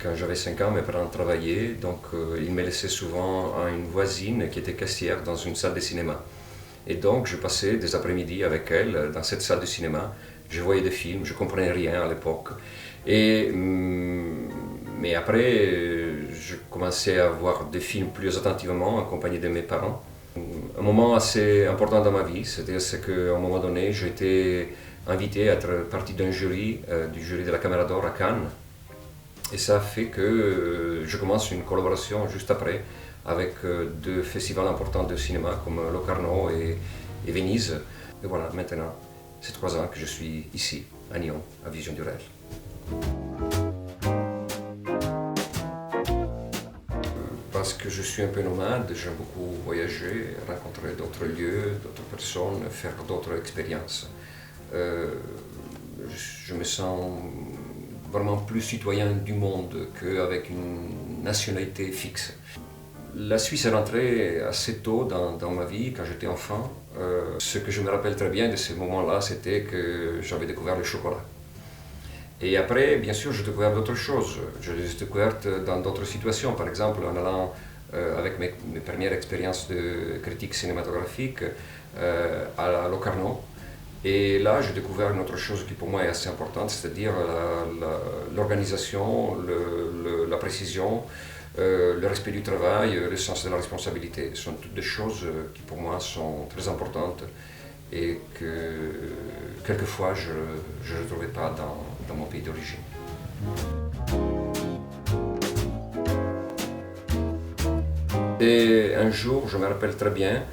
quand j'avais 5 ans, mes parents travaillaient, donc ils me laissaient souvent à une voisine qui était caissière dans une salle de cinéma. Et donc je passais des après-midi avec elle dans cette salle de cinéma. Je voyais des films, je ne comprenais rien à l'époque. Mais après, je commençais à voir des films plus attentivement, accompagné de mes parents. Un moment assez important dans ma vie, c'est qu'à un moment donné, j'ai été invité à être partie d'un jury, du jury de la Caméra d'Or à Cannes. Et ça fait que je commence une collaboration juste après avec deux festivals importants de cinéma comme Locarno et Venise. Et voilà, maintenant, c'est 3 ans que je suis ici, à Nyon, à Vision du Réel. Parce que je suis un peu nomade, j'aime beaucoup voyager, rencontrer d'autres lieux, d'autres personnes, faire d'autres expériences. Je me sens vraiment plus citoyen du monde qu'avec une nationalité fixe. La Suisse est rentrée assez tôt dans ma vie, quand j'étais enfant. Ce que je me rappelle très bien de ces moments-là, c'était que j'avais découvert le chocolat. Et après, bien sûr, j'ai découvert d'autres choses. Je les ai découvertes dans d'autres situations. Par exemple, en allant avec mes premières expériences de critique cinématographique à Locarno. Et là, j'ai découvert une autre chose qui pour moi est assez importante, c'est-à-dire l'organisation, la précision, le respect du travail, le sens de la responsabilité. Ce sont toutes des choses qui pour moi sont très importantes et que quelquefois je ne retrouvais pas dans mon pays d'origine. Et un jour, je me rappelle très bien,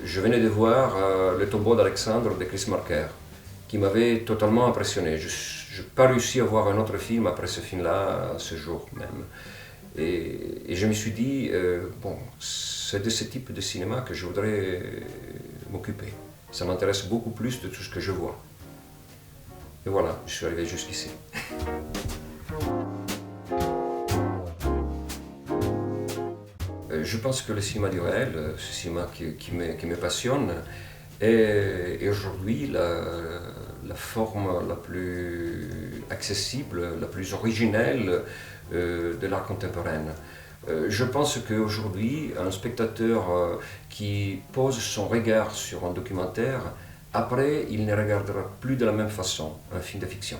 je venais de voir le tombeau d'Alexandre de Chris Marker, qui m'avait totalement impressionné. Je n'ai pas réussi à voir un autre film après ce film-là, ce jour même. Et je me suis dit, bon, c'est de ce type de cinéma que je voudrais m'occuper. Ça m'intéresse beaucoup plus de tout ce que je vois. Et voilà, je suis arrivé jusqu'ici. Je pense que le cinéma du réel, ce cinéma qui me passionne, est aujourd'hui la forme la plus accessible, la plus originelle de l'art contemporain. Je pense qu'aujourd'hui, un spectateur qui pose son regard sur un documentaire, après, il ne regardera plus de la même façon un film de fiction.